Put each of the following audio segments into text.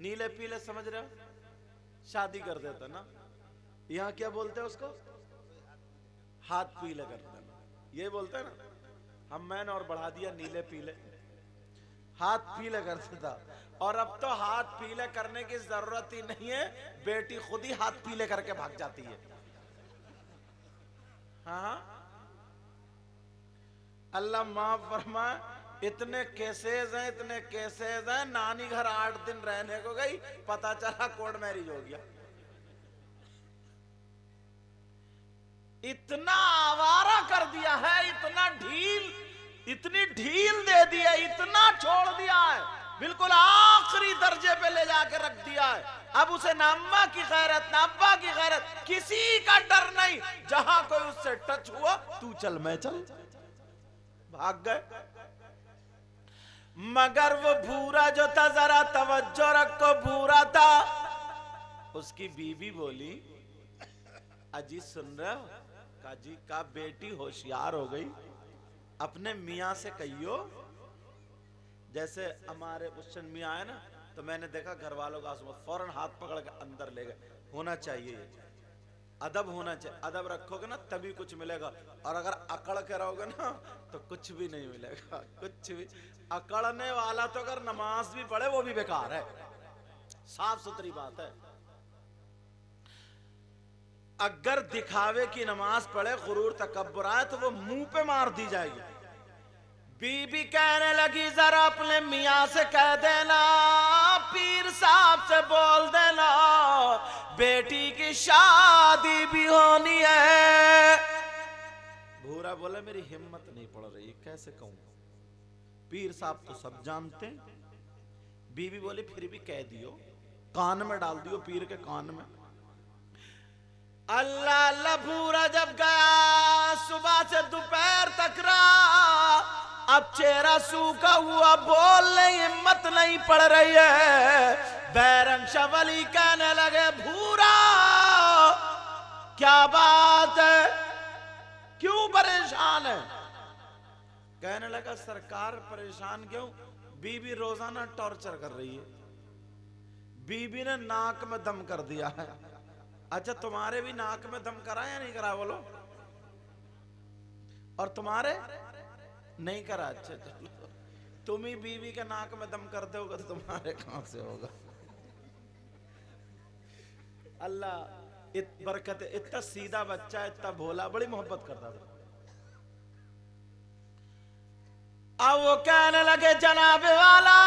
नीले पीले समझ रहे हो, शादी कर देता ना, यहाँ क्या बोलते हैं उसको, हाथ पीले कर देना, ये बोलते हैं ना। हम मैंने और बढ़ा दिया नीले पीले, हाथ पीले कर देता। और अब तो हाथ पीले करने की जरूरत ही नहीं है, बेटी खुद ही हाथ पीले करके भाग जाती है। हाँ, अल्लाह माफ फरमाए, इतने केसेस हैं, इतने केसेस हैं। नानी घर 8 दिन रहने को गई, पता चला कोर्ट मैरिज हो गया। इतना आवारा कर दिया है, इतना ढील, इतनी ढील दे दी है, इतना छोड़ दिया है, बिल्कुल आखिरी दर्जे पे ले जाके रख दिया है। अब उसे ना अम्मा की खैरत ना अब्बा की खैरत, किसी का डर नहीं। जहां कोई उससे टच हुआ, तू चल मैं चल, भाग गए। मगर वो भूरा जो था, जरा तवज्जो रखो, भूरा था। उसकी बीवी बोली, अजी सुन रहे हो, काजी का बेटी होशियार हो गई, अपने मियाँ से कहियो। जैसे हमारे उस्सन मियाँ है ना, तो मैंने देखा घर वालों का फौरन हाथ पकड़ के अंदर ले गए। होना चाहिए, अदब होना चाहिए। अदब रखोगे ना तभी कुछ मिलेगा, और अगर अकड़ के रहोगे ना तो कुछ भी नहीं मिलेगा, कुछ भी। अकड़ने वाला तो अगर नमाज भी पढ़े वो भी बेकार है, साफ सुथरी बात है। अगर दिखावे की नमाज पढ़े, गुरूर तकब्बुर आए, तो वो मुंह पे मार दी जाएगी। बीबी कहने लगी, जरा अपने मियाँ से कह देना, पीर साहब से बोल देना, बेटी की शादी भी होनी है। भूरा बोला, मेरी हिम्मत नहीं पड़ रही, कैसे कहूं, पीर साहब तो सब जानते हैं। बीबी बोली, फिर भी कह दियो, कान में डाल दियो, पीर के कान में। अल्लाह अल्लाह, भूरा जब गया, सुबह से दोपहर तक रहा, अब चेहरा सूखा हुआ, बोलने हिम्मत नहीं पड़ रही है। बैरंग शवली कहने लगे, भूरा क्या बात है, क्यों परेशान है? कहने लगा, सरकार परेशान क्यों, बीबी रोजाना टॉर्चर कर रही है, बीबी ने नाक में दम कर दिया है। अच्छा, तुम्हारे भी नाक में दम करा या नहीं करा, बोलो? और तुम्हारे नहीं करा? अच्छा चलो, तुम ही बीवी के नाक में दम कर दोगे तो तुम्हारे कहां से होगा। अल्लाह बरकत, इतना सीधा बच्चा, इतना भोला, बड़ी मोहब्बत करता था। अब वो कहने लगे, जनाबे वाला,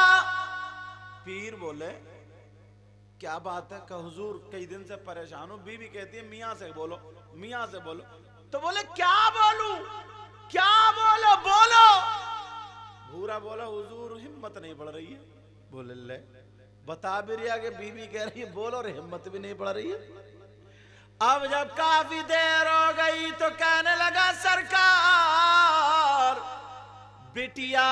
पीर बोले, क्या बात है? का हुजूर कई दिन से परेशान हूं। बीवी कहती है, मियाँ से बोलो, मियाँ से बोलो। तो बोले, क्या बोलूं, क्या बोलो, बोलो। भूरा बोला, हुजूर हिम्मत नहीं पड़ रही है। बोले, ले बता भी रिया कि बीवी कह रही है बोलो, और हिम्मत भी नहीं पड़ रही है। अब जब काफी देर हो गई तो कहने लगा, सरकार बिटिया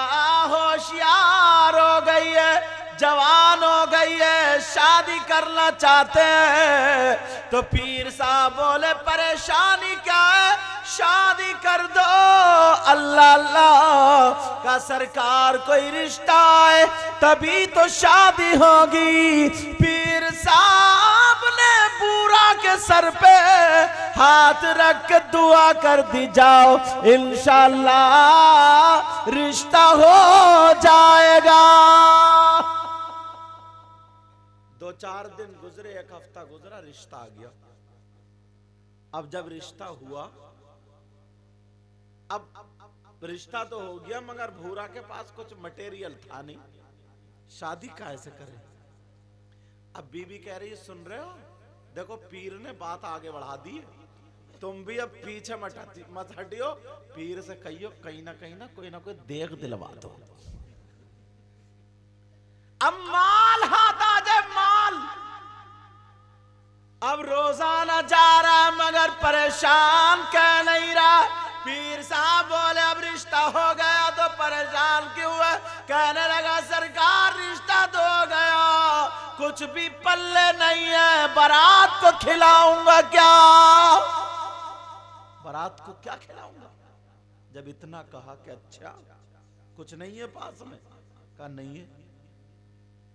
होशियार हो गई है, जवान हो गई है, शादी करना चाहते हैं। तो पीर साहब बोले, परेशानी क्या है, शादी कर दो। अल्लाह अल्लाह का सरकार, कोई रिश्ता है तभी तो शादी होगी। पीर साहब ने बूरा के सर पे हाथ रख के दुआ कर दी, जाओ इंशाअल्लाह रिश्ता हो जाएगा। 2-4 दिन गुजरे, 1 हफ्ता गुजरा, रिश्ता आ गया। अब जब रिश्ता हुआ, अब रिश्ता तो हो गया, मगर भूरा के पास कुछ मटेरियल था नहीं, शादी कैसे करे? अब बीबी कह रही है, सुन रहे हो, देखो पीर ने बात आगे बढ़ा दी है, तुम भी अब पीछे मत हटियो, पीर से कहियो कहीं ना कोई देख दिलवा दो। अब माल हाथ आ जाए, माल। अब रोजाना जा रहा मगर परेशान कह नहीं रहा। पीर साहब बोले, अब रिश्ता हो गया तो परेशान क्यों है? कहने लगा, सरकार रिश्ता तो हो गया, कुछ भी पल्ले नहीं है, बारात को खिलाऊंगा क्या? बारात को क्या खिलाऊंगा? जब इतना कहा कि अच्छा कुछ नहीं है पास में, कहा नहीं है।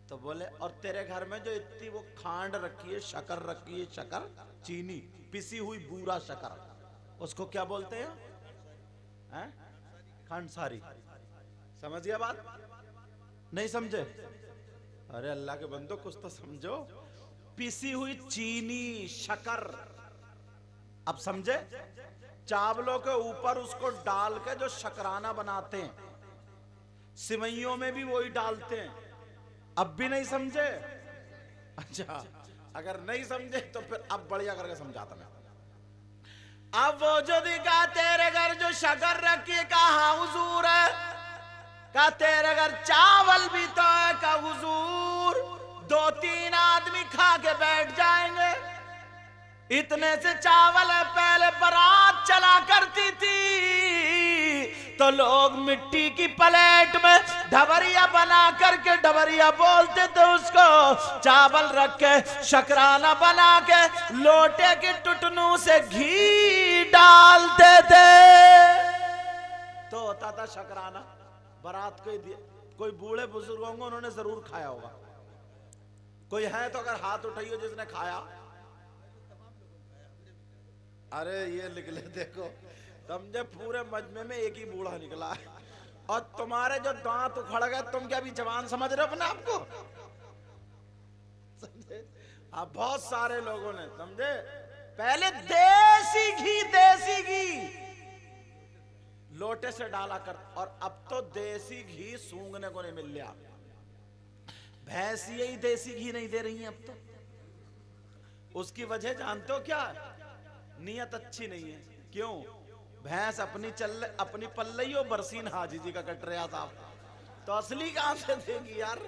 तो बोले और तेरे घर में जो इतनी वो खांड रखी है, शक्कर रखी है, शक्कर चीनी पिसी हुई बूरा शक्कर, उसको क्या बोलते हैं? खांडसारी। समझ गया बात? नहीं समझे? अरे अल्लाह के बंदो कुछ तो समझो। पिसी हुई चीनी शक्कर, अब समझे? चावलों के ऊपर उसको डाल के जो शकराना बनाते हैं, सिवैयों में भी वही डालते हैं। अब भी नहीं समझे? अच्छा, अगर नहीं समझे तो फिर अब बढ़िया करके समझाता मैं। अब वो जो दिखा तेरे घर जो शक्कर रखी, कहा हुजूर है, का तेरे घर चावल भी तो है, का हुजूर 2-3 आदमी खा के बैठ जाएंगे, इतने से चावल है। पहले बारात चला करती थी तो लोग मिट्टी की प्लेट में ढबरिया बना करके, ढबरिया बोलते थे उसको, चावल रख के शकराना बना के लोटे की टुटनू से घी डालते थे तो होता था शकराना। बारात को कोई बूढ़े बुजुर्ग होंगे, उन्होंने जरूर खाया होगा। कोई है तो अगर हाथ उठाइए जिसने खाया। अरे ये लिख ले, देखो समझे, पूरे मजमे में एक ही बूढ़ा निकला है और तुम्हारे जो दांत उखड़ गए, तुम क्या भी जवान समझ रहे हो अपने आपको? समझे? आप बहुत सारे लोगों ने, समझे, पहले देसी घी लोटे से डाला कर, और अब तो देसी घी सूंघने को नहीं मिल रहा। भैंस यही देसी घी नहीं दे रही है अब तो। उसकी वजह जानते हो क्या है? नियत अच्छी नहीं है। क्यों? भैंस अपनी पल्लई और बरसीन हाजी जी का कट रहा साहब, तो असली कहां से देगी यार?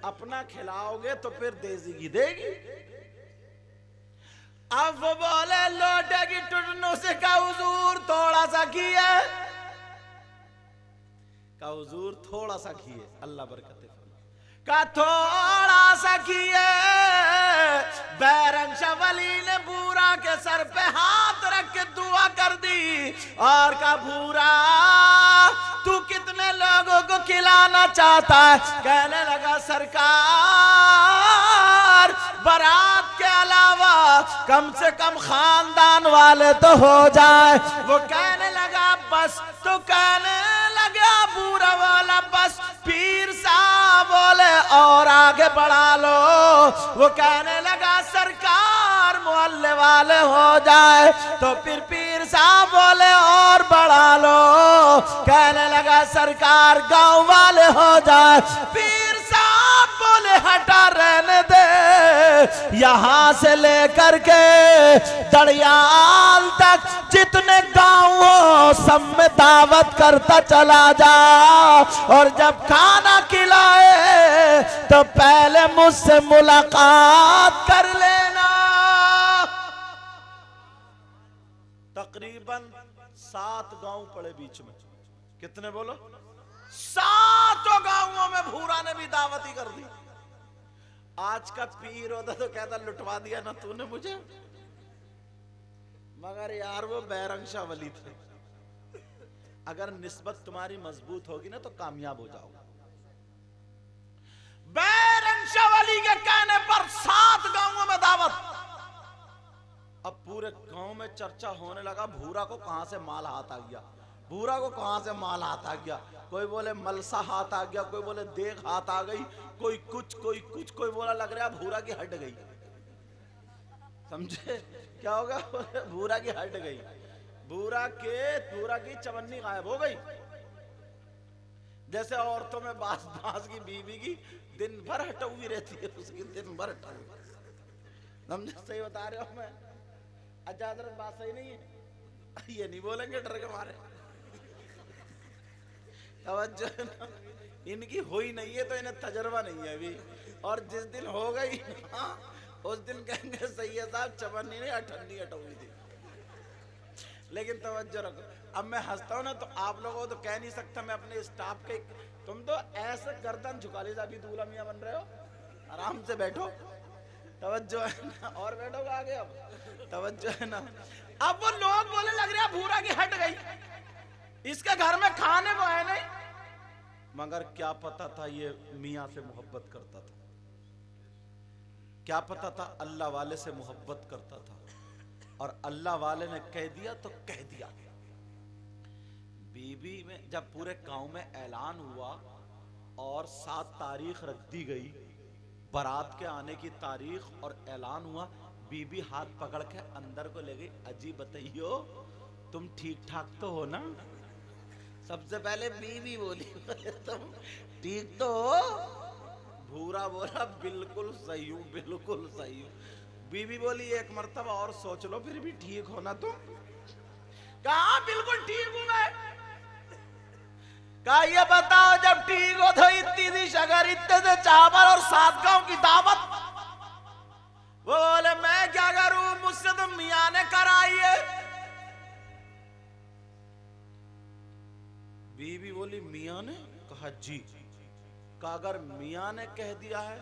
अपना खिलाओगे तो फिर देसी घी देगी। अब वो बोले लोटे की टुटनों से का हुजूर थोड़ा सा घी है, का हुजूर थोड़ा सा घी है, अल्लाह बरकत का थोड़ा सा घी है। बैरंग शाह वली ने बूरा के सर पे हाथ रख के दुआ कर दी और का बूरा तू कितने लोगों को खिलाना चाहता है? कहने लगा सरकार, बारात के अलावा कम से कम खानदान वाले तो हो जाए। वो कहने लगा बस, तो कहने लगा बूरा वाला बस। पीर साहब बोले और आगे बढ़ा लो। वो कहने लगा सरकार मोहल्ले वाले हो जाए, तो फिर पीर साहब बोले और बढ़ा लो। कहने लगा सरकार गांव वाले हो जाए। पीर साहब बोले हटा रहने दे, यहां से लेकर के दड़ियाल तक जितने गांव हो सब में दावत करता चला जा, और जब खाना खिलाए तो पहले मुझसे मुलाकात कर लेना। तकरीबन 7 गांव पड़े बीच में। कितने बोलो? 7 गांवों में भूरा ने भी दावत ही कर दी। आज का पीर होता तो कहता लुटवा दिया ना तूने मुझे, मगर यार वो बैरंग शाह वली थे। अगर निस्बत तुम्हारी मजबूत होगी ना तो कामयाब हो जाओगे। बैरंग शाह वली के कहने पर 7 गांवों में दावत। अब पूरे गांव में चर्चा होने लगा, भूरा को कहां से माल हाथ आ गया, भूरा को कहां से माल हाथ आ गया। कोई बोले मलसा हाथ आ गया, कोई बोले देख हाथ आ गई, कोई कुछ कोई बोला लग रहा भूरा की हट गई। समझे क्या होगा? भूरा की हट गई, भूरा की चवन्नी गायब हो गई। जैसे औरतों में बास की बीवी की दिन भर हटौई रहती है, उसकी दिन भर हटौई। समझे? सही बता रहे हो मैं? अच्छा हजरत बात सही नहीं है? ये नहीं बोलेंगे डर के मारे। तवज्जो है ना, इनकी हुई नहीं है तो इन्हें तजर्बा नहीं है अभी, और जिस दिन हो गई उस दिन कहेंगे सही है साहब चवन्नी ने अठन्नी हटौई थी। लेकिन तवज्जो रखो, अब मैं हंसता हूं ना तो आप लोगों को तो कह नहीं सकता मैं अपने स्टाफ के, तुम तो ऐसे गर्दन झुका ली अभी दूल्हा मियां बन रहे हो। आराम से बैठो, तवज्जो है ना, और बैठोगे आगे। अब तवज्जो है ना। अब वो लोग बोले लग रहा भूरा की हट गई, इसके घर में खाने को है नहीं, मगर क्या पता था ये मियाँ से मोहब्बत करता था, क्या पता था अल्लाह वाले से मोहब्बत करता था। और अल्लाह वाले ने कह दिया तो कह दिया। बीबी में जब पूरे गांव में ऐलान हुआ और 7 तारीख रख दी गई, बारात के आने की तारीख, और ऐलान हुआ, बीबी हाथ पकड़ के अंदर को ले गई। अजी बताइयो तुम ठीक ठाक तो हो ना? सबसे पहले बीवी बोली तुम ठीक तो हो? भूरा बोला बिल्कुल सही हूं, बिल्कुल सही हूं। बीवी बोली एक मर्तबा और सोच लो, फिर भी ठीक हो ना तुम? कहा बिल्कुल ठीक हूं मैं। कहा ये बताओ जब ठीक हो तो इतनी सी शगर, इतने से चावल और 7 गांव की दावत? वो बोले मैं क्या करूं, मुझसे तो मियां ने कराई है। बीवी बोली मियां ने? कहा जी। कहा अगर मियां ने कह दिया है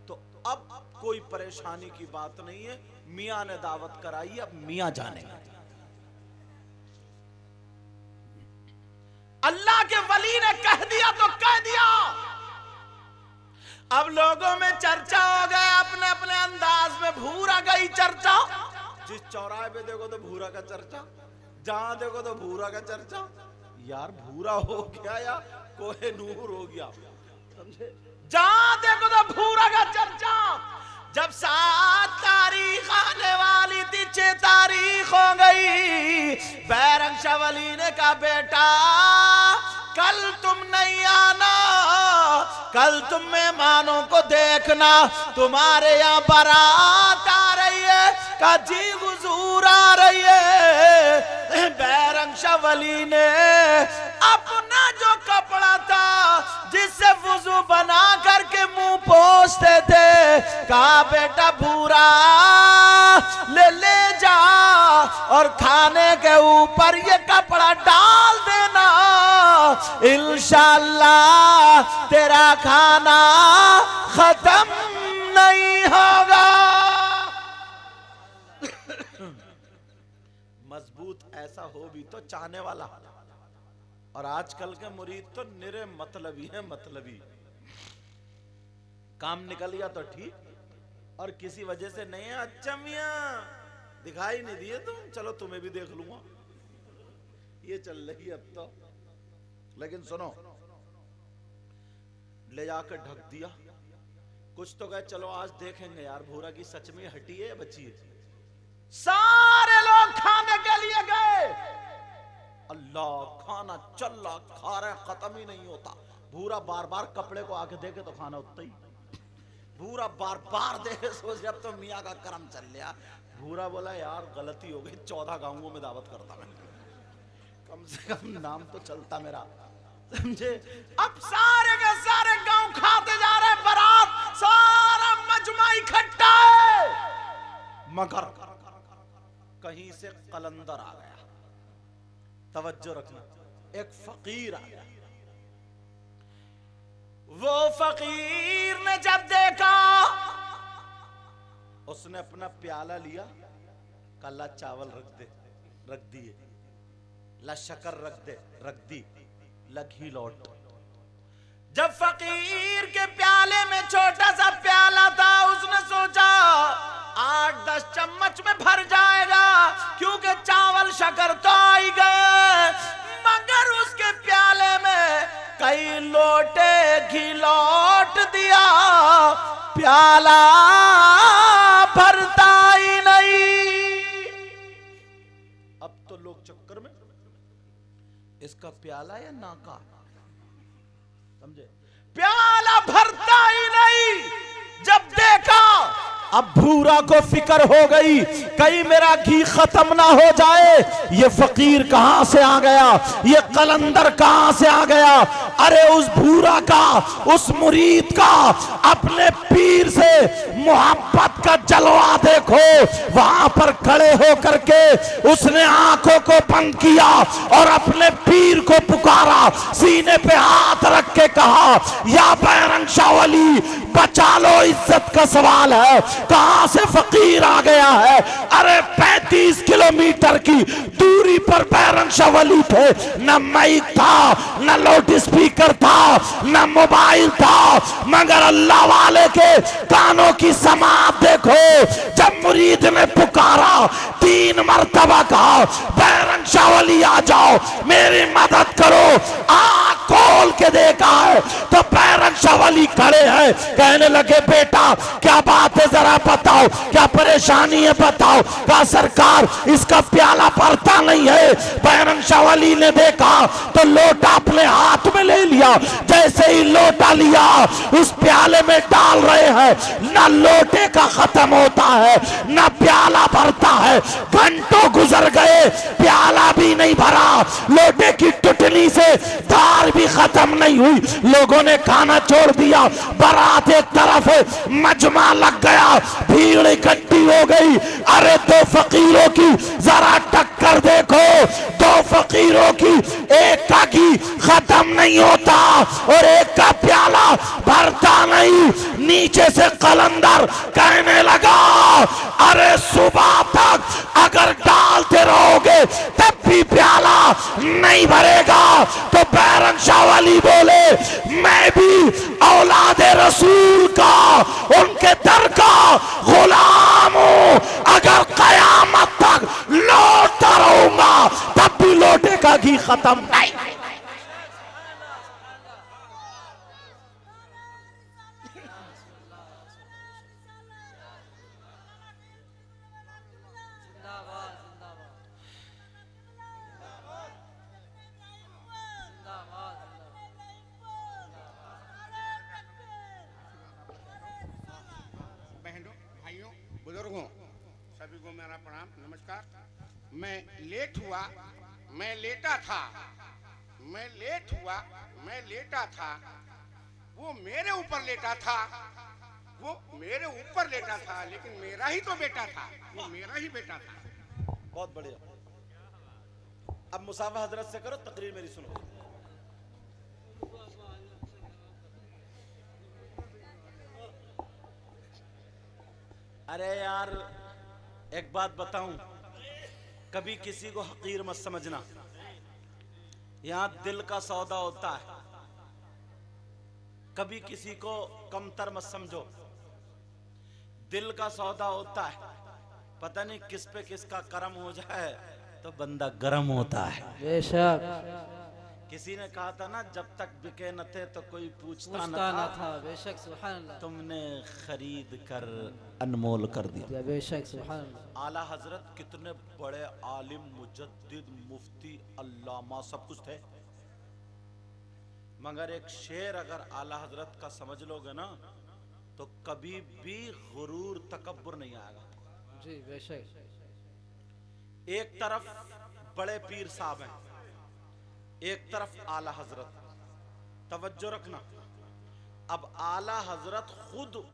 तो अब कोई परेशानी की बात नहीं है, मियां ने दावत कराई, अब मियां जानेंगे। अल्लाह के वली ने कह दिया तो कह दिया। अब लोगों में चर्चा हो गया, अपने अपने अंदाज में। भूरा गई चर्चा, जिस चौराहे पे देखो तो भूरा का चर्चा, जहां देखो तो भूरा का चर्चा। यार भूरा हो गया या कोहे नूर हो गया, समझे? जहां देखो तो भूरा का चर्चा। जब 7 तारीख आने वाली थी, 6 तारीख हो गई, बैरंग शाह वली ने कहा बेटा कल तुम नहीं आना, कल तुम मेहमानों को देखना, तुम्हारे यहाँ बारात आ रही है। का जी हुजूर आ रही है। बैरंग शाह वली ने अपना जो कपड़ा था जिससे वुजू बना करके मुंह पोंछते थे, कहा बेटा भूरा ले जा और खाने के ऊपर ये कपड़ा डाल देना, इंशाअल्लाह तेरा खाना खत्म नहीं होगा। मजबूत ऐसा हो भी तो चाहने वाला। और आजकल के मुरीद तो निरे मतलबी है, मतलबी। काम निकल गया तो ठीक, और किसी वजह से नहीं है। अच्छा मियां दिखाई नहीं दिए तुम, चलो तुम्हें भी देख लूंगा। ये चल रही अब तो। लेकिन सुनो, ले जाकर ढक दिया। कुछ तो कहे चलो आज देखेंगे यार भूरा की सच में हटी है या बची है। सारे लोग खाने के लिए गए। अल्लाह, खाना चल रहा, खा रहे, खत्म ही नहीं होता। भूरा बार बार कपड़े को आके देखे तो खाना उतना ही। भूरा बार बार देखे, सोच अब तो मियाँ का करम चल लिया। भूरा बोला यार गलती हो गई, 14 गांवों में दावत करता मैं, कम से कम नाम तो चलता मेरा, समझे? अब सारे के सारे गांव खाते जा रहे, बारात सारा मजमा इकट्ठा है। मगर कहीं से कलंदर आ गया। तवज्जो रखना, एक फकीर आ गया। वो फकीर ने जब देखा, उसने अपना प्याला लिया, कल्ला चावल रख दिए, ला शक्कर रख दी, लगी लौट। जब फकीर के प्याले में छोटा सा प्याला था, उसने सोचा 8-10 चम्मच में भर जाएगा, क्योंकि चावल शक्कर तो आ ही गए। मगर उसके प्याले में कई लोटे घी लौट दिया, प्याला भरता ही नहीं। अब तो लोग चक्कर में, इसका प्याला या नाका, समझे? प्याला भरता ही नहीं। जब देखा, अब भूरा को फिक्र हो गई कहीं मेरा घी खत्म ना हो जाए। ये फकीर कहां से आ गया, ये कलंदर कहां से आ गया? अरे उस भूरा का, उस मुरीद का अपने पीर से मोहब्बत का जलवा देखो। वहां पर खड़े होकर के उसने आंखों को बंद किया और अपने पीर को पुकारा, सीने पे हाथ रख के कहा या बैरंग शाह वली बचा लो, इज्जत का सवाल है। कहां से फकीर आ गया है? अरे 35 किलोमीटर की दूरी पर बैरंग शाह वली थे, न माइक था, न लाउड स्पीकर स्पीकर था न मोबाइल था, मगर अल्लाह वाले के कानों की समात देखो। जब मुरीद ने पुकारा 3 मरतबा कहा बैरंग शाह वली आ जाओ मेरी मदद करो, आँख खोल के देखा है तो बैरंग शाह वली खड़े हैं। कहने लगे बेटा क्या बात है जरा बताओ, क्या परेशानी है बताओ। कहा सरकार इसका प्याला भरता नहीं है। बैरंग शाह वली ने देखा तो लोटा अपने हाथ में ले लिया, जैसे ही लोटा लिया उस प्याले में डाल रहे हैं, ना लोटे का खत्म होता है ना प्याला भरता है। घंटों गुजर गए प्याला भी नहीं भरा, लोटे की टुटनी से धार भी खत्म नहीं हुई। लोगों ने खाना छोड़ दिया, बारात एक तरफ है, मजमा लग गया, भीड़ इकट्ठी हो गई। अरे 2 फकीरों की जरा टक्कर देखो, 2 फकीरों की, एक का घी खत्म नहीं होता और एक का प्याला भरता नहीं। नीचे से कलंदर कहने लगा अरे सुबह तक अगर डालते रहोगे तब भी प्याला नहीं भरेगा। तो बैरंग शाह वली बोले मैं भी औलादे रसूल का, उनके दर का गुलाम हूं, अगर कयामत तक लौटता रहूंगा तब भी लोटे का घी खत्म नहीं। बुजुर्गों सभी को मेरा प्रणाम नमस्कार। मैं लेट हुआ, मैं लेटा था, मैं लेट हुआ, मैं लेटा था, वो मेरे ऊपर लेटा था, वो मेरे ऊपर लेटा था, लेकिन मेरा ही तो बेटा था, वो मेरा ही बेटा था। बहुत बढ़िया। अब मुसाफा हजरत से करो, तकरीर मेरी सुनो। अरे यार एक बात बताऊं, कभी किसी को हकीर मत समझना, यहां दिल का सौदा होता है। कभी किसी को कमतर मत समझो, दिल का सौदा होता है। पता नहीं किस पे किसका करम हो जाए तो बंदा गरम होता है। बेशक किसी ने कहा था ना जब तक बिके न थे तो कोई पूछता न था। बेशक सुभान अल्लाह। तुमने खरीद कर अनमोल कर दिया। बेशक सुभान अल्लाह। आला हजरत कितने बड़े आलिम, मुजद्दिद, मुफ्ती, अल्लामा सब कुछ थे, मगर एक शेर अगर आला हजरत का समझ लोगे ना तो कभी भी गुरूर तकब्बुर नहीं आएगा। जी बेशक। एक तरफ बड़े पीर साहब हैं, एक तरफ आला हजरत। तवज्जो रखना, अब आला हजरत खुद